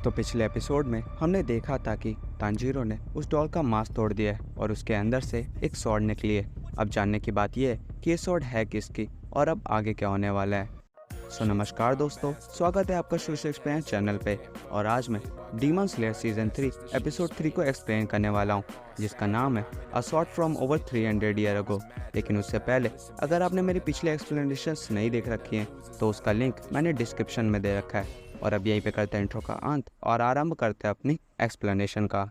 तो पिछले एपिसोड में हमने देखा था कि तांजीरो ने उस डॉल का मांस तोड़ दिया है और उसके अंदर से एक स्वॉर्ड निकली है। अब जानने की बात यह है कि ये स्वॉर्ड है किसकी और अब आगे क्या होने वाला है। नमस्कार दोस्तों, स्वागत है आपका सोशल एक्सप्लेन चैनल पे। और आज मैं डीमन स्लेयर सीजन 3 एपिसोड 3 को एक्सप्लेन करने वाला हूँ, जिसका नाम है a shot from over 300 year ago. लेकिन उससे पहले अगर आपने मेरी पिछले एक्सप्लेनेशंस नहीं देख रखी हैं तो उसका लिंक मैंने डिस्क्रिप्शन में दे रखा है। और अब यहीं पे करते हैं इंट्रो का अंत और आरंभ करते हैं अपनी एक्सप्लेनेशन का।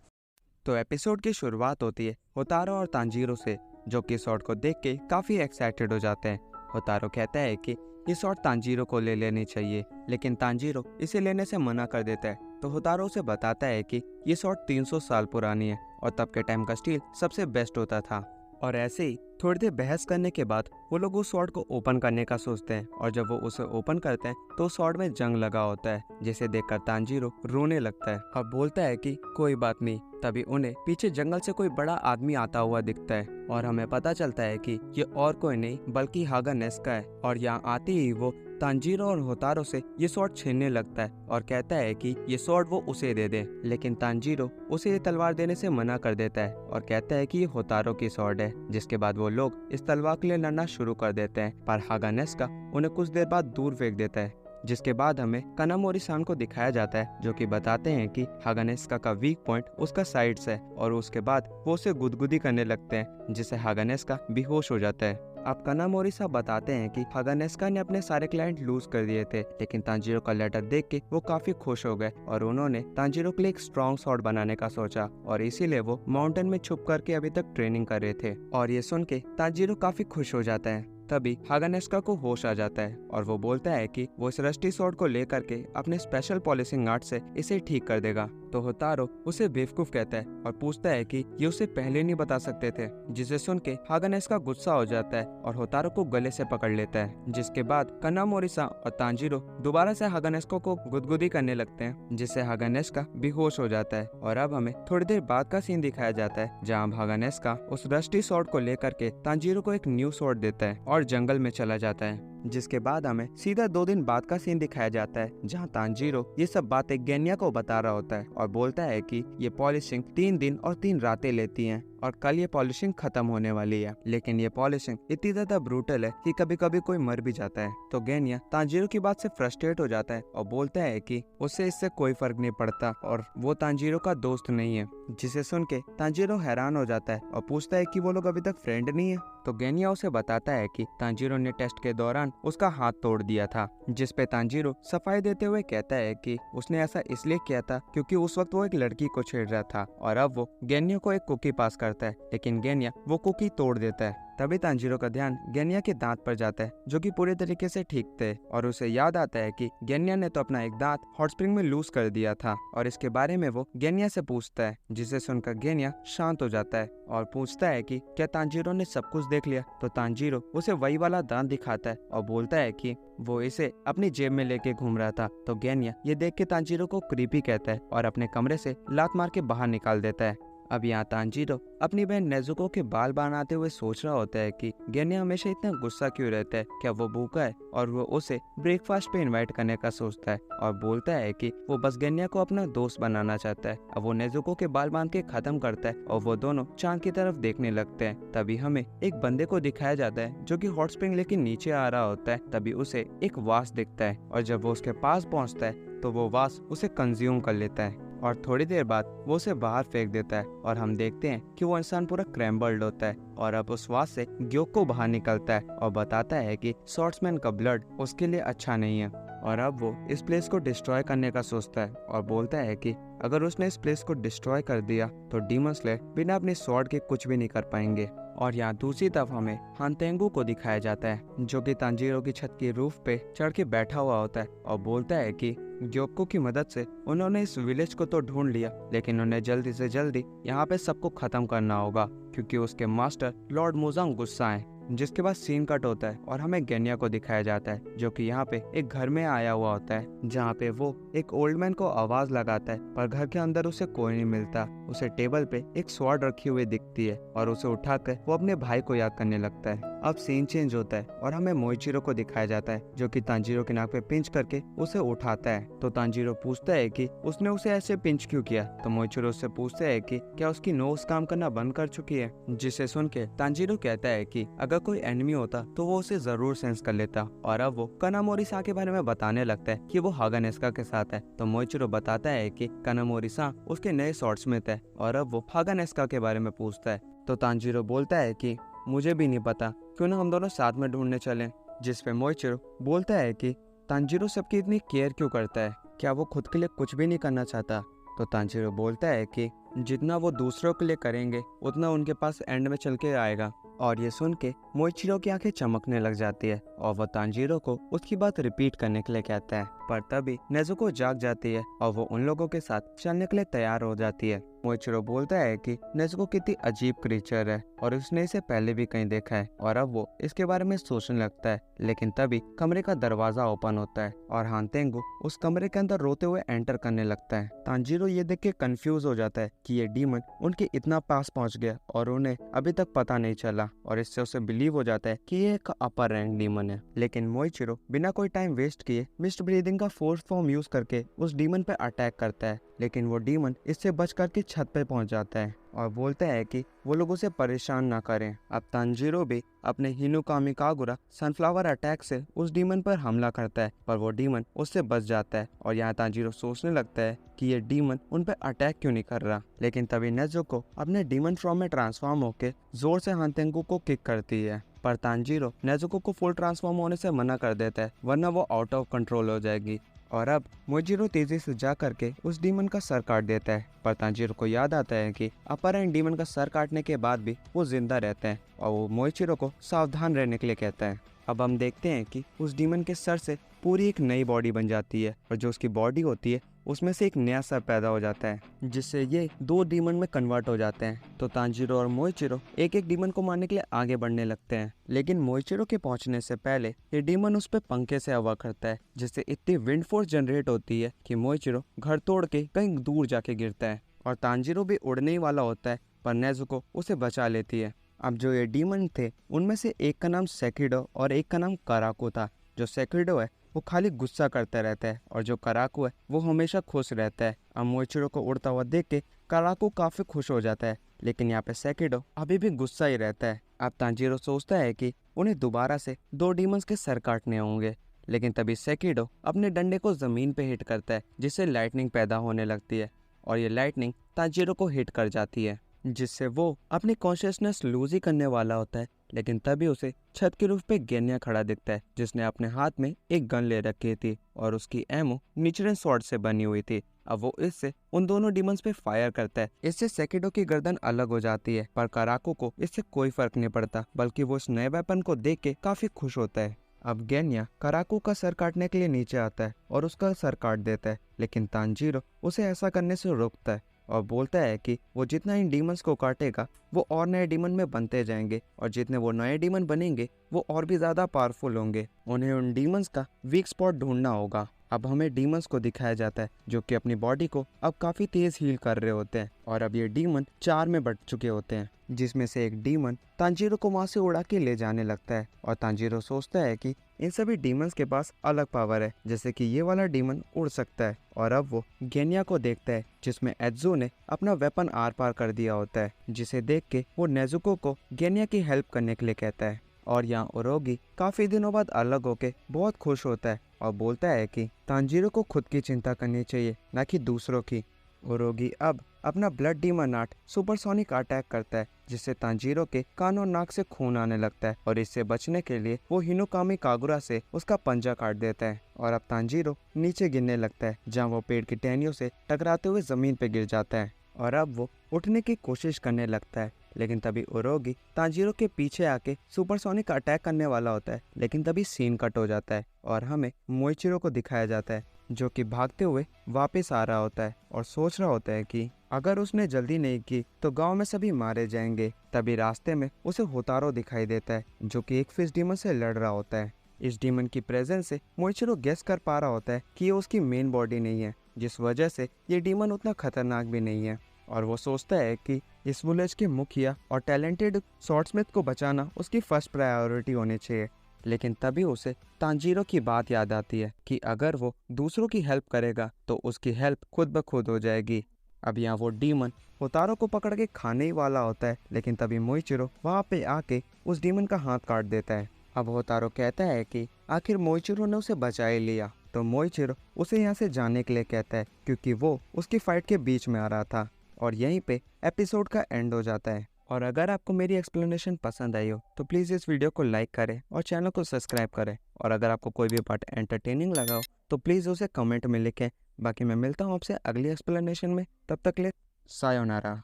तो एपिसोड की शुरुआत होती है होतारो और तांजीरो से, जो कि शॉट को देख के काफ़ी एक्साइटेड हो जाते हैं। होतारो कहता है कि ये शॉट तांजीरो को ले लेनी चाहिए, लेकिन तांजीरो इसे लेने से मना कर देता है। तो होतारो उसे बताता है कि ये शॉट 300 साल पुरानी है और तब के टाइम का स्टील सबसे बेस्ट होता था। और ऐसे ही थोड़ी देर बहस करने के बाद वो लोग उस स्वॉर्ड को ओपन करने का सोचते हैं, और जब वो उसे ओपन करते हैं तो उस स्वॉर्ड में जंग लगा होता है, जिसे देखकर तांजीरो रोने लगता है और बोलता है कि कोई बात नहीं। तभी उन्हें पीछे जंगल से कोई बड़ा आदमी आता हुआ दिखता है और हमें पता चलता है कि ये और कोई नहीं बल्कि हागा नेस्का है। और यहाँ आते ही वो तांजीरो और होतारो से ये स्वॉर्ड छीनने लगता है और कहता है कि ये स्वॉर्ड वो उसे दे दे, लेकिन तांजीरो उसे ये तलवार देने से मना कर देता है और कहता है कि ये होतारो की स्वॉर्ड है। जिसके बाद वो लोग इस तलवार के लिए लड़ना शुरू कर देते हैं, पर हागा नेस्का उन्हें कुछ देर बाद दूर फेंक देता है। जिसके बाद हमें कानामोरी-सान को दिखाया जाता है, जो कि बताते हैं कि हागा नेस्का का वीक पॉइंट उसका साइड्स है। और उसके बाद वो उसे गुदगुदी करने लगते हैं, जिससे हागा नेस्का बेहोश हो जाता है। अब कानामोरी-सान बताते हैं कि हागा नेस्का ने अपने सारे क्लाइंट लूज कर दिए थे, लेकिन तांजीरो का लेटर देख के वो काफी खुश हो गए और उन्होंने तांजीरो के लिए एक स्ट्रॉन्ग स्वॉर्ड बनाने का सोचा, और इसीलिए वो माउंटेन में छुप करके अभी तक ट्रेनिंग कर रहे थे। और ये सुन के तांजीरो काफी खुश हो जाता है। तभी हागा नेस्का को होश आ जाता है और वो बोलता है कि वो इस रस्टी स्वॉर्ड को लेकर के अपने स्पेशल पॉलिशिंग आर्ट से इसे ठीक कर देगा। तो होतारो उसे बेवकूफ कहता है और पूछता है कि ये उसे पहले नहीं बता सकते थे, जिसे सुन के हागा नेस्का गुस्सा हो जाता है और होतारो को गले से पकड़ लेता है। जिसके बाद कानामोरी-सान और तांजीरो दोबारा से हागा नेस्का को गुदगुदी करने लगते हैं, जिससे हागा नेस्का बेहोश हो जाता है। और अब हमें थोड़ी देर बाद का सीन दिखाया जाता है, जहाँ हागा नेस्का उस रस्टी स्वॉर्ड को लेकर के तांजीरो को एक न्यू स्वॉर्ड देता है और जंगल में चला जाता है। जिसके बाद हमें सीधा 2 दिन बाद का सीन दिखाया जाता है, जहां तांजीरो ये सब बातें गेन्या को बता रहा होता है और बोलता है कि ये पॉलिशिंग 3 दिन और 3 रातें लेती हैं और कल ये पॉलिशिंग खत्म होने वाली है। लेकिन ये पॉलिशिंग इतनी ज्यादा ब्रूटल है कि कभी कभी कोई मर भी जाता है। तो गेन्या तांजीरो की बात से फ्रस्ट्रेट हो जाता है और बोलता है कि उससे इससे कोई फर्क नहीं पड़ता और वो तांजीरो का दोस्त नहीं है। जिसे सुन के तांजीरो हैरान हो जाता है और पूछता है कि वो लोग अभी तक फ्रेंड नहीं है। तो गेन्या उसे बताता है कि तांजीरो ने टेस्ट के दौरान उसका हाथ तोड़ दिया था, जिस पे तांजीरो सफाई देते हुए कहता है कि उसने ऐसा इसलिए किया था क्योंकि उस वक्त वो एक लड़की को छेड़ रहा था। और अब वो गेन्या को एक कुकी पास करता है, लेकिन गेन्या वो कुकी तोड़ देता है। तभी तांजीरो का ध्यान गेन्या के दांत पर जाता है, जो कि पूरे तरीके से ठीक थे, और उसे याद आता है कि गेन्या ने तो अपना एक दांत हॉट स्प्रिंग में लूज कर दिया था। और इसके बारे में वो गेन्या से पूछता है, जिसे सुनकर गेन्या शांत हो जाता है और पूछता है कि क्या तांजीरो ने सब कुछ देख लिया। तो तांजीरो उसे वही वाला दांत दिखाता है और बोलता है कि वो इसे अपनी जेब में लेके घूम रहा था। तो गेन्या ये देख के तांजीरो को क्रीपी कहता है और अपने कमरे से लात मार के बाहर निकाल देता है। अब यहाँ तांजीरो अपनी बहन नेजुको के बाल बनाते हुए सोच रहा होता है कि गेन्या हमेशा इतना गुस्सा क्यों रहता है, क्या वो भूखा है, और वो उसे ब्रेकफास्ट पे इनवाइट करने का सोचता है और बोलता है कि वो बस गेन्या को अपना दोस्त बनाना चाहता है। अब वो नेजुको के बाल बांध के खत्म करता है और वो दोनों चांद की तरफ देखने लगते हैं। तभी हमें एक बंदे को दिखाया जाता है जो कि हॉट स्प्रिंग लेके नीचे आ रहा होता है। तभी उसे एक वास दिखता है और जब वो उसके पास पहुंचता है तो वो वास उसे कंज्यूम कर लेता है और थोड़ी देर बाद वो उसे बाहर फेंक देता है। और हम देखते हैं कि वो इंसान पूरा क्रैम्बल्ड होता है और अब उस वास से ग्योको बाहर निकलता है और बताता है कि स्वॉर्ड्समैन का ब्लड उसके लिए अच्छा नहीं है। और अब वो इस प्लेस को डिस्ट्रॉय करने का सोचता है और बोलता है कि अगर उसने इस प्लेस को डिस्ट्रॉय कर दिया तो डीमन स्लेयर बिना अपने स्वॉर्ड के कुछ भी नहीं कर पाएंगे। और यहाँ दूसरी तरफ हमें हानतेंगु को दिखाया जाता है, जो कि तांजीरो की छत की रूफ पे चढ़ के बैठा हुआ होता है और बोलता है कि ग्योको की मदद से उन्होंने इस विलेज को तो ढूंढ लिया, लेकिन उन्हें जल्दी से जल्दी यहाँ पे सबको खत्म करना होगा क्योंकि उसके मास्टर लॉर्ड मुजांग गुस्सा है। जिसके बाद सीन कट होता है और हमें गेन्या को दिखाया जाता है, जो कि यहाँ पे एक घर में आया हुआ होता है, जहाँ पे वो एक ओल्ड मैन को आवाज लगाता है, पर घर के अंदर उसे कोई नहीं मिलता। उसे टेबल पे एक स्वॉर्ड रखी हुई दिखती है और उसे उठाकर वो अपने भाई को याद करने लगता है। अब सीन चेंज होता है और हमें मोइचिरो को दिखाया जाता है जो कि तांजीरो के नाक पे पिंच करके उसे उठाता है। तो तांजीरो पूछता है कि उसने उसे ऐसे पिंच क्यों किया। तो मोइचिरो उससे पूछता है कि क्या उसकी नोज काम करना बंद कर चुकी है, जिसे सुन के तांजीरो कहता है कि अगर कोई एनिमी होता तो वो उसे जरूर सेंस कर लेता। और अब वो कानामोरी-सा के बारे में बताने लगता है कि वो हागानेस्का के साथ है। तो मोइचिरो बताता है कि कानामोरी-सा उसके नए स्वॉर्ड्समिथ है और अब वो हागानेस्का के बारे में पूछता है। तो तांजीरो बोलता है कि मुझे भी नहीं पता, क्यों ना हम दोनों साथ में ढूंढने चलें। जिस पे मोइचिरो बोलता है कि तांजीरो सबकी इतनी केयर क्यों करता है, क्या वो खुद के लिए कुछ भी नहीं करना चाहता। तो तांजीरो बोलता है कि जितना वो दूसरों के लिए करेंगे उतना उनके पास एंड में चल के आएगा। और ये सुन के मोइचिरो की आंखें चमकने लग जाती है और वो तांजीरो को उसकी बात रिपीट करने के लिए कहता है। पर तभी नेजुको जाग जाती है और वो उन लोगों के साथ चलने के लिए तैयार हो जाती है। मोइचिरो बोलता है कि नेजुको कितनी अजीब क्रीचर है और उसने इसे पहले भी कहीं देखा है और अब वो इसके बारे में सोचने लगता है। लेकिन तभी कमरे का दरवाजा ओपन होता है और हानतेंगो उस कमरे के अंदर रोते हुए एंटर करने लगता है। तांजीरो ये देख के कंफ्यूज हो जाता है कि ये डीमन उनके इतना पास पहुंच गया और उन्हें अभी तक पता नहीं चला, और इससे उसे बिलीव हो जाता है कि ये एक अपर रैंक डीमन है। लेकिन मोइचिरो बिना कोई टाइम वेस्ट किए मिस्ट ब्रीदिंग का फोर्स फॉर्म यूज करके उस डीमन पे अटैक करता है। लेकिन वो डीमन इससे बच करके छत पे पहुंच जाता है और बोलता है कि वो लोग उसे परेशान ना करें। अब तांजीरो भी अपने हिनुकामी कागुरा सनफ्लावर अटैक से उस डीमन पर हमला करता है, पर वो डीमन उससे बच जाता है। और यहाँ तांजीरो सोचने लगता है कि ये डीमन उन पर अटैक क्यों नहीं कर रहा। लेकिन तभी नेजुको अपने डीमन फॉर्म में ट्रांसफॉर्म होकर जोर से हानतेंगो को किक करती है, पर तांजीरो नेजुको को फुल ट्रांसफॉर्म होने से मना कर देता है, वरना वो आउट ऑफ कंट्रोल हो जाएगी। और अब मोइचिरो तेजी से जा करके उस डीमन का सर काट देता है, पर तांजीरो को याद आता है कि अपर एंड डीमन का सर काटने के बाद भी वो जिंदा रहते हैं और वो मोइचिरो को सावधान रहने के लिए कहता है। अब हम देखते हैं कि उस डीमन के सर से पूरी एक नई बॉडी बन जाती है और जो उसकी बॉडी होती है उसमें से एक नया सर पैदा हो जाता है, जिससे ये दो डीमन में कन्वर्ट हो जाते हैं। तो तांजीरो और मोइचिरो एक एक डीमन को मारने के लिए आगे बढ़ने लगते हैं। लेकिन मोइचिरो के पहुंचने से पहले ये डीमन उस पे पंखे से हवा करता है, जिससे इतनी विंड फोर्स जनरेट होती है कि मोइचिरो घर तोड़ के कहीं दूर जाके गिरता है और तांजीरो भी उड़ने ही वाला होता है, पर नेजुको उसे बचा लेती है। अब जो ये डीमन थे उनमें से एक का नाम सेकिडो और एक का नाम कराको था। जो सेकिडो है वो खाली गुस्सा करता रहता है और जो कराको है वो हमेशा खुश रहता है। अब मोइचिरो को उड़ता हुआ देख के कराको काफी खुश हो जाता है, लेकिन यहाँ पे सेकिडो अभी भी गुस्सा ही रहता है। अब तांजीरो सोचता है कि उन्हें दोबारा से दो डीमंस के सर काटने होंगे, लेकिन तभी सेकिडो अपने डंडे को जमीन पे हिट करता है, जिससे लाइटनिंग पैदा होने लगती है और ये लाइटनिंग तांजीरो को हिट कर जाती है, जिससे वो अपनी कॉन्शियसनेस लूज ही करने वाला होता है। लेकिन तभी उसे छत के रूफ पे गेन्या खड़ा दिखता है, जिसने अपने हाथ में एक गन ले रखी थी और उसकी एमो नेचुरल स्वॉर्ड से बनी हुई थी। अब वो इससे उन दोनों डीमंस पे फायर करता है। इससे सेकिडो की गर्दन अलग हो जाती है, पर कराको को इससे कोई फर्क नहीं पड़ता, बल्कि वो इस नए वेपन को देख के काफी खुश होता है। अब गेन्या कराको का सर काटने के लिए नीचे आता है और उसका सर काट देता है, लेकिन तांजीरो उसे ऐसा करने से रोकता है और बोलता है कि वो जितना इन डीमंस को काटेगा वो और नए डीमन में बनते जाएंगे और जितने वो नए डीमन बनेंगे वो और भी ज्यादा पावरफुल होंगे। उन्हें उन डीमंस का वीक स्पॉट ढूंढना होगा। अब हमें डीमंस को दिखाया जाता है जो कि अपनी बॉडी को अब काफी तेज हील कर रहे होते हैं और अब ये डीमन 4 में बढ़ चुके होते हैं, जिसमें से एक डीमन तांजीरो को वहां से उड़ा के ले जाने लगता है। और तांजीरो सोचता है कि इन सभी डीमंस के पास अलग पावर है, जैसे कि ये वाला डीमन उड़ सकता है। और अब वो गेन्या को देखता है जिसमें एत्सु ने अपना वेपन आर पार कर दिया होता है, जिसे देख के वो नेजुको को गेन्या की हेल्प करने के लिए कहता है। और यहाँ ओरोगी काफी दिनों बाद अलग होके बहुत खुश होता है और बोलता है कि तांजीरो को खुद की चिंता करनी चाहिए, न कि दूसरों की। ओरोगी अब अपना blood demon art supersonic attack करता है, जिससे तांजीरो के कान और नाक से खून आने लगता है और इससे बचने के लिए वो हिनुकामी कागुरा से उसका पंजा काट देता है। और अब तांजीरो नीचे गिरने लगता है, जहाँ वो पेड़ की टहनियों से टकराते हुए जमीन पे गिर जाता है और अब वो उठने की कोशिश करने लगता है। लेकिन तभी ओरोगी तांजीरो के पीछे आके सुपरसोनिक अटैक करने वाला होता है, लेकिन तभी सीन कट हो जाता है और हमें मोइचिरो को दिखाया जाता है जो कि भागते हुए वापस आ रहा होता है और सोच रहा होता है कि अगर उसने जल्दी नहीं की तो गांव में सभी मारे जाएंगे। तभी रास्ते में उसे होतारो दिखाई देता है जो कि एक फिश डीमन से लड़ रहा होता है। इस डीमन की प्रेजेंस से मोइचिरो गेस कर पा रहा होता है कि ये उसकी मेन बॉडी नहीं है, जिस वजह से ये डीमन उतना खतरनाक भी नहीं है। और वो सोचता है कि इस विलेज के मुखिया और टैलेंटेड स्वॉर्डस्मिथ को बचाना उसकी फर्स्ट प्रायोरिटी होनी चाहिए। लेकिन तभी उसे तांजीरो की बात याद आती है कि अगर वो दूसरों की हेल्प करेगा तो उसकी हेल्प खुद ब खुद हो जाएगी। अब यहाँ वो डीमन होतारो को पकड़ के खाने ही वाला होता है, लेकिन तभी मोइचिरो वहाँ पे आके उस डीमन का हाथ काट देता है। अब होतारो कहता है कि आखिर मोइचिरो ने उसे बचा ही लिया, तो मोइचिरो उसे यहाँ से जाने के लिए कहता है क्योंकि वो उसकी फाइट के बीच में आ रहा था। और यहीं पे एपिसोड का एंड हो जाता है। और अगर आपको मेरी एक्सप्लेनेशन पसंद आई हो तो प्लीज़ इस वीडियो को लाइक करें और चैनल को सब्सक्राइब करें। और अगर आपको कोई भी पार्ट एंटरटेनिंग लगा हो तो प्लीज़ उसे कमेंट में लिखें। बाकी मैं मिलता हूँ आपसे अगली एक्सप्लेनेशन में, तब तक ले सायोनारा।